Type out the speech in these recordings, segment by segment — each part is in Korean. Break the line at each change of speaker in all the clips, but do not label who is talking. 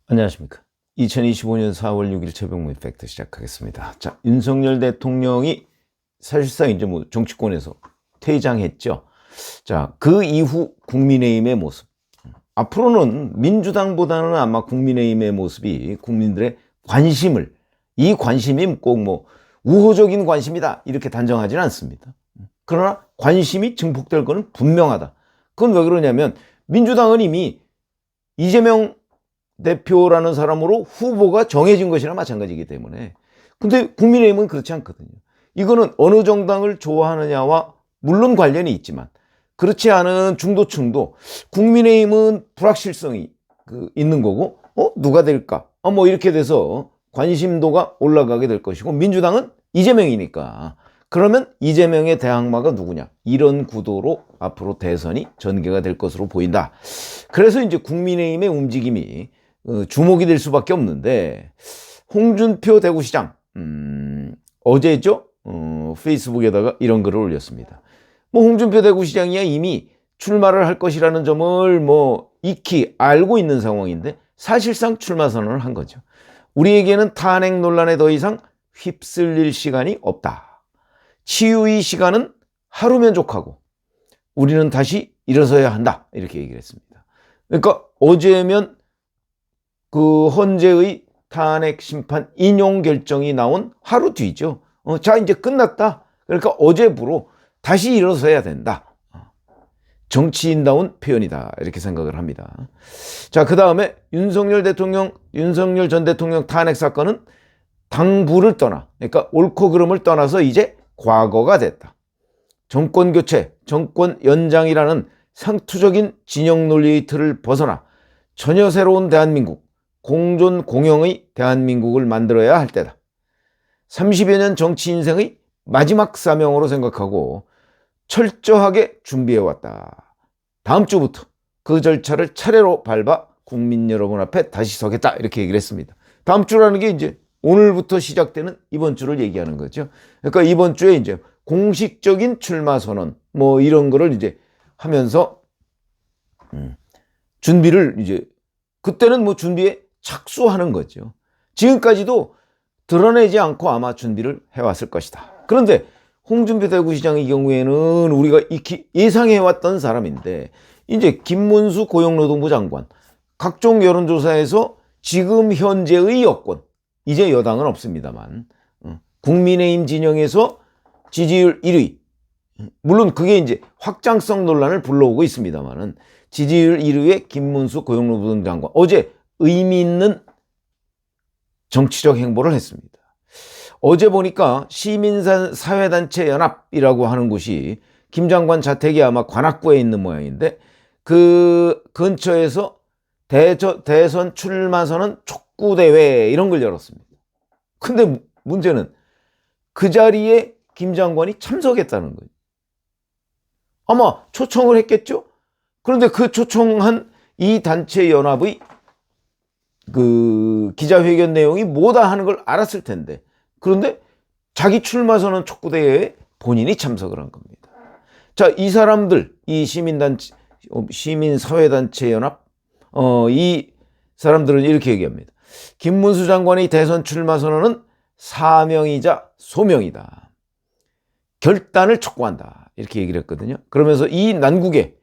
안녕하십니까. 2025년 4월 6일 최병무 이펙트 시작하겠습니다. 자, 윤석열 대통령이 사실상 이제 뭐 정치권에서 퇴장했죠. 자, 그 이후 국민의힘의 모습. 앞으로는 민주당보다는 아마 국민의힘의 모습이 국민들의 관심을, 이 관심이 꼭 뭐 우호적인 관심이다 이렇게 단정하지는 않습니다. 그러나 관심이 증폭될 것은 분명하다. 그건 왜 그러냐면 민주당은 이미 이재명 대표라는 사람으로 후보가 정해진 것이나 마찬가지이기 때문에. 근데 국민의힘은 그렇지 않거든요. 이거는 어느 정당을 좋아하느냐와 물론 관련이 있지만 그렇지 않은 중도층도 국민의힘은 불확실성이 있는 거고 누가 될까? 뭐 이렇게 돼서 관심도가 올라가게 될 것이고 민주당은 이재명이니까 그러면 이재명의 대항마가 누구냐? 이런 구도로 앞으로 대선이 전개가 될 것으로 보인다. 그래서 이제 국민의힘의 움직임이 주목이 될 수밖에 없는데 홍준표 대구시장 어제죠? 페이스북에다가 이런 글을 올렸습니다. 뭐 홍준표 대구시장이야 이미 출마를 할 것이라는 점을 뭐 익히 알고 있는 상황인데 사실상 출마 선언을 한 거죠. 우리에게는 탄핵 논란에 더 이상 휩쓸릴 시간이 없다. 치유의 시간은 하루면 족하고 우리는 다시 일어서야 한다. 이렇게 얘기를 했습니다. 그러니까 어제면 그 헌재의 탄핵 심판 인용 결정이 나온 하루 뒤죠. 자, 이제 끝났다. 그러니까 어제부로 다시 일어서야 된다. 정치인다운 표현이다. 이렇게 생각을 합니다. 자, 그 다음에 윤석열 전 대통령 탄핵 사건은 당부를 떠나, 그러니까 옳고 그름을 떠나서 이제 과거가 됐다. 정권 교체, 정권 연장이라는 상투적인 진영 논리의 틀을 벗어나 전혀 새로운 대한민국, 공존 공영의 대한민국을 만들어야 할 때다. 30여 년 정치 인생의 마지막 사명으로 생각하고 철저하게 준비해왔다. 다음 주부터 그 절차를 차례로 밟아 국민 여러분 앞에 다시 서겠다. 이렇게 얘기를 했습니다. 다음 주라는 게 이제 오늘부터 시작되는 이번 주를 얘기하는 거죠. 그러니까 이번 주에 이제 공식적인 출마 선언 뭐 이런 거를 이제 하면서 준비를 이제 그때는 뭐 준비에 착수하는 거죠. 지금까지도 드러내지 않고 아마 준비를 해왔을 것이다. 그런데 홍준표 대구시장의 경우에는 우리가 익히 예상해왔던 사람인데 이제 김문수 고용노동부 장관 각종 여론조사에서 지금 현재의 여권 이제 여당은 없습니다만 국민의힘 진영에서 지지율 1위 물론 그게 이제 확장성 논란을 불러오고 있습니다만은 지지율 1위의 김문수 고용노동부 장관 어제 의미 있는 정치적 행보를 했습니다. 어제 보니까 시민사회단체 연합이라고 하는 곳이 김 장관 자택이 아마 관악구에 있는 모양인데 그 근처에서 대선 출마선언 촉구대회 이런 걸 열었습니다. 근데 문제는 그 자리에 김 장관이 참석했다는 거예요. 아마 초청을 했겠죠? 그런데 그 초청한 이 단체 연합의 그 기자회견 내용이 뭐다 하는 걸 알았을 텐데 그런데 자기 출마선언 촉구대회에 본인이 참석을 한 겁니다. 자, 이 사람들, 이 시민사회단체 연합, 이 사람들은 이렇게 얘기합니다. 김문수 장관의 대선 출마선언은 사명이자 소명이다. 결단을 촉구한다. 이렇게 얘기를 했거든요. 그러면서 이 난국에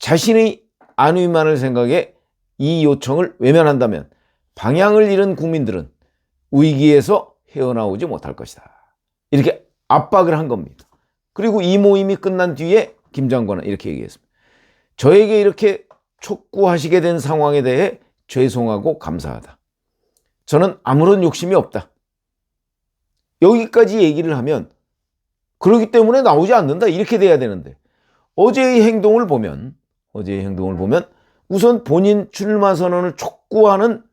자신의 안위만을 생각해 이 요청을 외면한다면 방향을 잃은 국민들은 위기에서 헤어나오지 못할 것이다. 이렇게 압박을 한 겁니다. 그리고 이 모임이 끝난 뒤에 김 장관은 이렇게 얘기했습니다. 저에게 이렇게 촉구하시게 된 상황에 대해 죄송하고 감사하다. 저는 아무런 욕심이 없다. 여기까지 얘기를 하면 그러기 때문에 나오지 않는다. 이렇게 돼야 되는데 어제의 행동을 보면 우선 본인 출마 선언을 촉구하는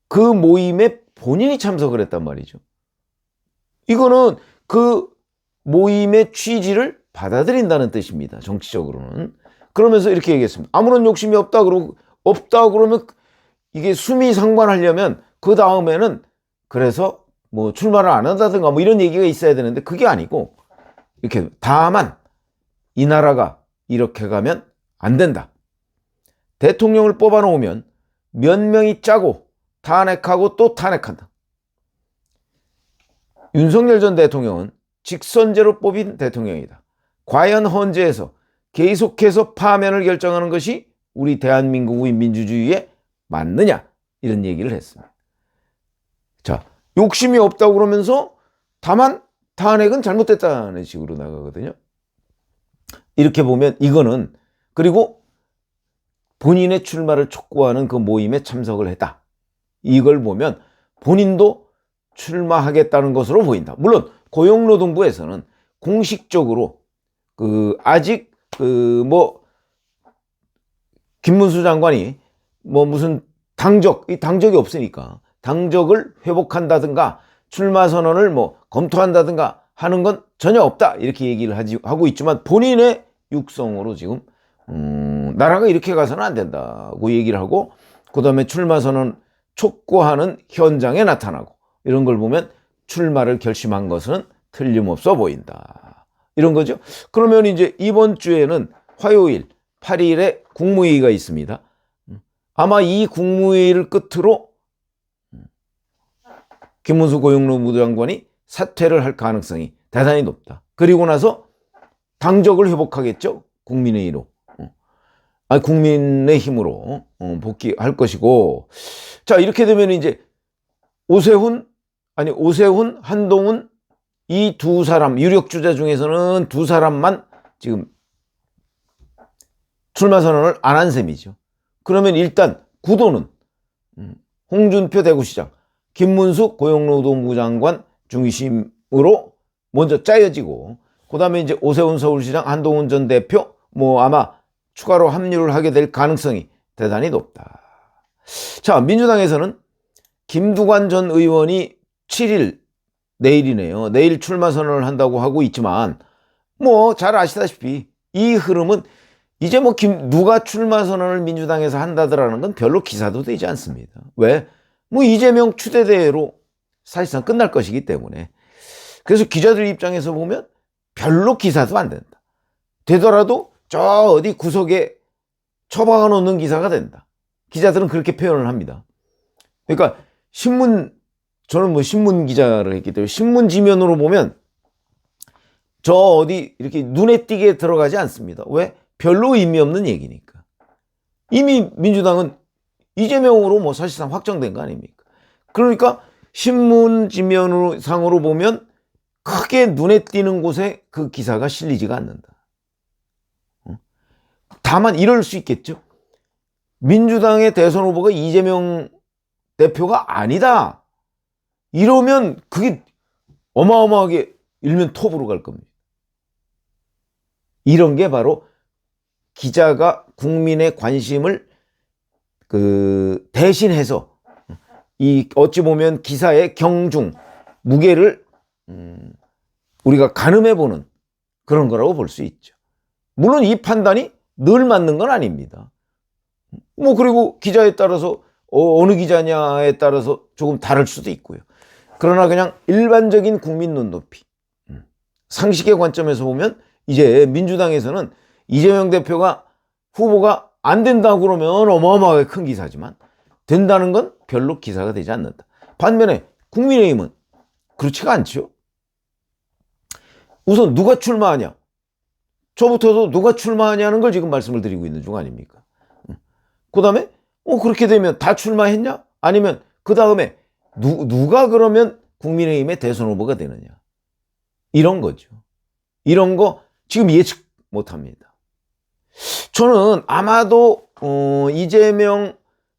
그 모임에 본인이 참석을 했단 말이죠. 이거는 그 모임의 취지를 받아들인다는 뜻입니다. 정치적으로는. 그러면서 이렇게 얘기했습니다. 아무런 욕심이 없다 그러면 이게 수미상관하려면 그 다음에는 그래서 뭐 출마를 안 한다든가 뭐 이런 얘기가 있어야 되는데 그게 아니고 이렇게 다만 이 나라가 이렇게 가면 안 된다. 대통령을 뽑아놓으면 몇 명이 짜고 탄핵하고 또 탄핵한다. 윤석열 전 대통령은 직선제로 뽑힌 대통령이다. 과연 헌재에서 계속해서 파면을 결정하는 것이 우리 대한민국의 민주주의에 맞느냐? 이런 얘기를 했습니다. 자, 욕심이 없다고 그러면서 다만 탄핵은 잘못됐다는 식으로 나가거든요. 이렇게 보면 이거는, 그리고 본인의 출마를 촉구하는 그 모임에 참석을 했다. 이걸 보면 본인도 출마하겠다는 것으로 보인다. 물론 고용노동부에서는 공식적으로 아직 김문수 장관이 무슨 당적이 없으니까 당적을 회복한다든가 출마 선언을 검토한다든가 하는 건 전혀 없다, 이렇게 얘기를 하고 있지만 본인의 육성으로 지금 나라가 이렇게 가서는 안 된다고 얘기를 하고, 그 다음에 출마 선언 촉구하는 현장에 나타나고, 이런 걸 보면 출마를 결심한 것은 틀림없어 보인다, 이런 거죠. 그러면 이제 이번 주에는 화요일 8일에 국무회의가 있습니다. 아마 이 국무회의를 끝으로 김문수 고용노동부 장관이 사퇴를 할 가능성이 대단히 높다. 그리고 나서 당적을 회복하겠죠. 국민의힘으로 복귀할 것이고, 자, 이렇게 되면 이제 오세훈, 한동훈, 이 두 사람, 유력 주자 중에서는 두 사람만 지금 출마 선언을 안 한 셈이죠. 그러면 일단 구도는 홍준표 대구시장, 김문수 고용노동부 장관 중심으로 먼저 짜여지고, 그 다음에 이제 오세훈 서울시장, 한동훈 전 대표 아마 추가로 합류를 하게 될 가능성이 대단히 높다. 자, 민주당에서는 김두관 전 의원이 7일, 내일이네요. 내일 출마 선언을 한다고 하고 있지만 잘 아시다시피 이 흐름은 이제 누가 출마 선언을 민주당에서 한다더라는 건 별로 기사도 되지 않습니다. 왜? 이재명 추대대로 사실상 끝날 것이기 때문에. 그래서 기자들 입장에서 보면 별로 기사도 안 된다. 되더라도 저 어디 구석에 처박아 놓는 기사가 된다. 기자들은 그렇게 표현을 합니다. 그러니까 저는 신문 기자를 했기 때문에 신문 지면으로 보면 저 어디 이렇게 눈에 띄게 들어가지 않습니다. 왜? 별로 의미 없는 얘기니까. 이미 민주당은 이재명으로 사실상 확정된 거 아닙니까? 그러니까 신문 지면상으로 보면 크게 눈에 띄는 곳에 그 기사가 실리지가 않는다. 다만 이럴 수 있겠죠. 민주당의 대선 후보가 이재명 대표가 아니다, 이러면 그게 어마어마하게 일면 톱으로 갈 겁니다. 이런 게 바로 기자가 국민의 관심을 대신해서 어찌 보면 기사의 경중, 무게를 우리가 가늠해보는 그런 거라고 볼 수 있죠. 물론 이 판단이 늘 맞는 건 아닙니다. 그리고 기자에 따라서 어느 기자냐에 따라서 조금 다를 수도 있고요. 그러나 그냥 일반적인 국민 눈높이, 상식의 관점에서 보면 이제 민주당에서는 이재명 대표가 후보가 안 된다고 그러면 어마어마하게 큰 기사지만 된다는 건 별로 기사가 되지 않는다. 반면에 국민의힘은 그렇지가 않죠. 우선 누가 출마하냐, 저부터도 누가 출마하냐는 걸 지금 말씀을 드리고 있는 중 아닙니까? 그 다음에 그렇게 되면 다 출마했냐? 아니면 그 다음에 누가 그러면 국민의힘의 대선 후보가 되느냐, 이런 거죠. 이런 거 지금 예측 못합니다. 저는 아마도 이재명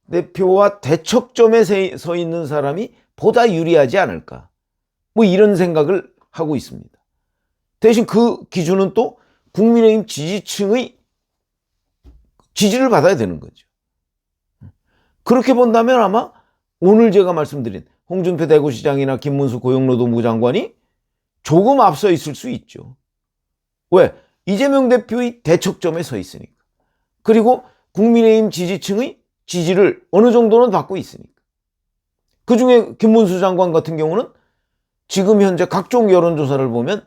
대표와 대척점에 서 있는 사람이 보다 유리하지 않을까, 이런 생각을 하고 있습니다. 대신 그 기준은 또 국민의힘 지지층의 지지를 받아야 되는 거죠. 그렇게 본다면 아마 오늘 제가 말씀드린 홍준표 대구시장이나 김문수 고용노동부 장관이 조금 앞서 있을 수 있죠. 왜? 이재명 대표의 대척점에 서 있으니까. 그리고 국민의힘 지지층의 지지를 어느 정도는 받고 있으니까. 그중에 김문수 장관 같은 경우는 지금 현재 각종 여론조사를 보면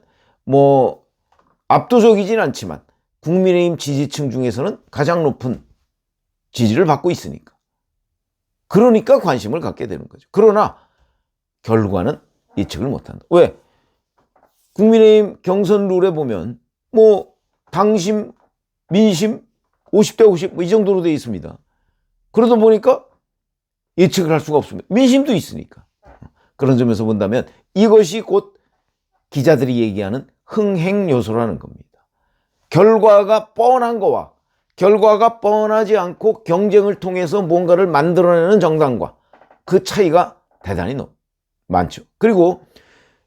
압도적이진 않지만 국민의힘 지지층 중에서는 가장 높은 지지를 받고 있으니까. 그러니까 관심을 갖게 되는 거죠. 그러나 결과는 예측을 못한다. 왜? 국민의힘 경선 룰에 보면 뭐 당심, 민심 50대 50 이 정도로 되어 있습니다. 그러다 보니까 예측을 할 수가 없습니다. 민심도 있으니까. 그런 점에서 본다면 이것이 곧 기자들이 얘기하는 흥행 요소라는 겁니다. 결과가 뻔한 거와 결과가 뻔하지 않고 경쟁을 통해서 뭔가를 만들어내는 정당과 그 차이가 대단히 많죠. 그리고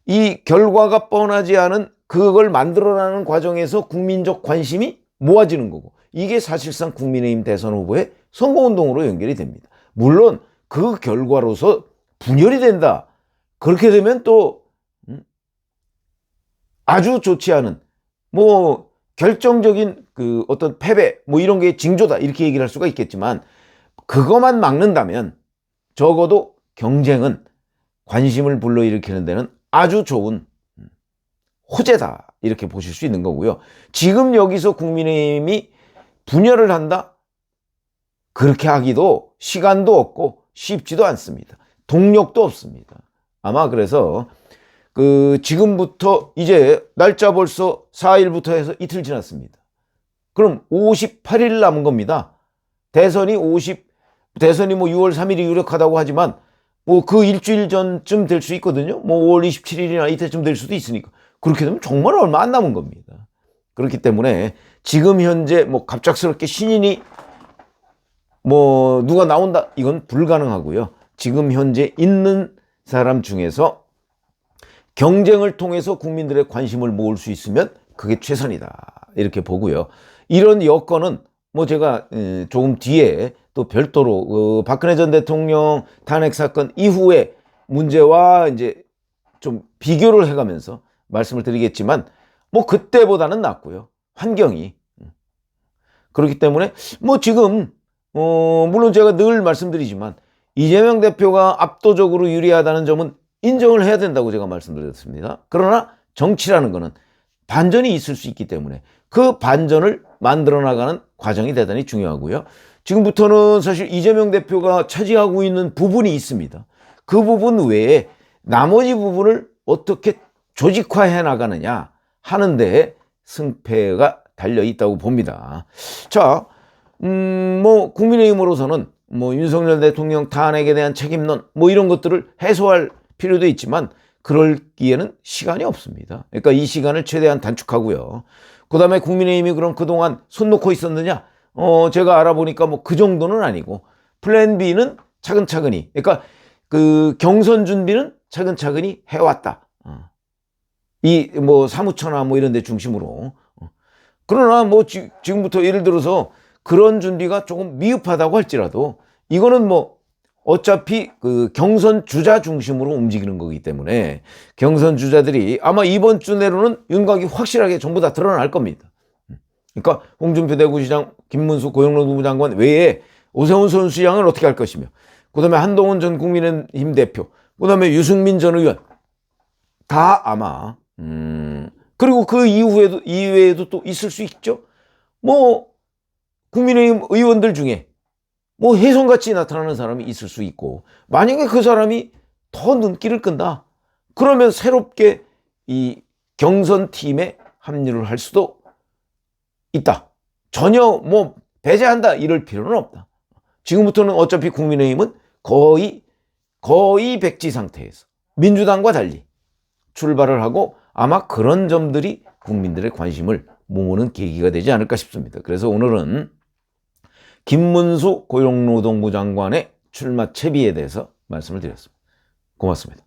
이 결과가 뻔하지 않은 그걸 만들어내는 과정에서 국민적 관심이 모아지는 거고, 이게 사실상 국민의힘 대선 후보의 선거운동으로 연결이 됩니다. 물론 그 결과로서 분열이 된다. 그렇게 되면 또 아주 좋지 않은 뭐 결정적인 그 어떤 패배 뭐 이런 게 징조다 이렇게 얘기를 할 수가 있겠지만, 그것만 막는다면 적어도 경쟁은 관심을 불러일으키는 데는 아주 좋은 호재다 이렇게 보실 수 있는 거고요. 지금 여기서 국민의힘이 분열을 한다? 그렇게 하기도 시간도 없고 쉽지도 않습니다. 동력도 없습니다. 아마 그래서 지금부터 이제 날짜 벌써 4일부터 해서 이틀 지났습니다. 그럼 58일 남은 겁니다. 대선이 뭐 6월 3일이 유력하다고 하지만 뭐 그 일주일 전쯤 될 수 있거든요. 뭐 5월 27일이나 이때쯤 될 수도 있으니까. 그렇게 되면 정말 얼마 안 남은 겁니다. 그렇기 때문에 지금 현재 뭐 갑작스럽게 신인이 뭐 누가 나온다 이건 불가능하고요. 지금 현재 있는 사람 중에서 경쟁을 통해서 국민들의 관심을 모을 수 있으면 그게 최선이다 이렇게 보고요. 이런 여건은 뭐 제가 조금 뒤에 또 별도로 박근혜 전 대통령 탄핵 사건 이후의 문제와 이제 좀 비교를 해가면서 말씀을 드리겠지만, 뭐 그때보다는 낫고요. 환경이. 그렇기 때문에 뭐 지금 물론 제가 늘 말씀드리지만 이재명 대표가 압도적으로 유리하다는 점은 인정을 해야 된다고 제가 말씀드렸습니다. 그러나 정치라는 거는 반전이 있을 수 있기 때문에 그 반전을 만들어 나가는 과정이 대단히 중요하고요. 지금부터는 사실 이재명 대표가 차지하고 있는 부분이 있습니다. 그 부분 외에 나머지 부분을 어떻게 조직화해 나가느냐 하는 데에 승패가 달려 있다고 봅니다. 자, 뭐 국민의힘으로서는 뭐 윤석열 대통령 탄핵에 대한 책임론 뭐 이런 것들을 해소할 필요도 있지만 그럴기에는 시간이 없습니다. 그러니까 이 시간을 최대한 단축하고요. 그 다음에 국민의힘이 그럼 그동안 손 놓고 있었느냐? 제가 알아보니까 뭐 그 정도는 아니고 플랜 B는 차근차근히, 그러니까 그 경선 준비는 차근차근히 해왔다. 이 뭐 사무처나 뭐 이런 데 중심으로. 그러나 뭐 지금부터 예를 들어서 그런 준비가 조금 미흡하다고 할지라도 이거는 뭐 어차피 그 경선 주자 중심으로 움직이는 거기 때문에 경선 주자들이 아마 이번 주 내로는 윤곽이 확실하게 전부 다 드러날 겁니다. 그러니까 홍준표 대구시장, 김문수 고용노동부 장관 외에 오세훈 서울시장을 어떻게 할 것이며, 그 다음에 한동훈 전 국민의힘 대표, 그 다음에 유승민 전 의원 다 아마 그리고 그 이외에도 또 있을 수 있죠. 뭐 국민의힘 의원들 중에 뭐 혜성같이 나타나는 사람이 있을 수 있고, 만약에 그 사람이 더 눈길을 끈다 그러면 새롭게 이 경선팀에 합류를 할 수도 있다. 전혀 뭐 배제한다 이럴 필요는 없다. 지금부터는 어차피 국민의힘은 거의 백지 상태에서 민주당과 달리 출발을 하고 아마 그런 점들이 국민들의 관심을 모으는 계기가 되지 않을까 싶습니다. 그래서 오늘은 김문수 고용노동부 장관의 출마 채비에 대해서 말씀을 드렸습니다. 고맙습니다.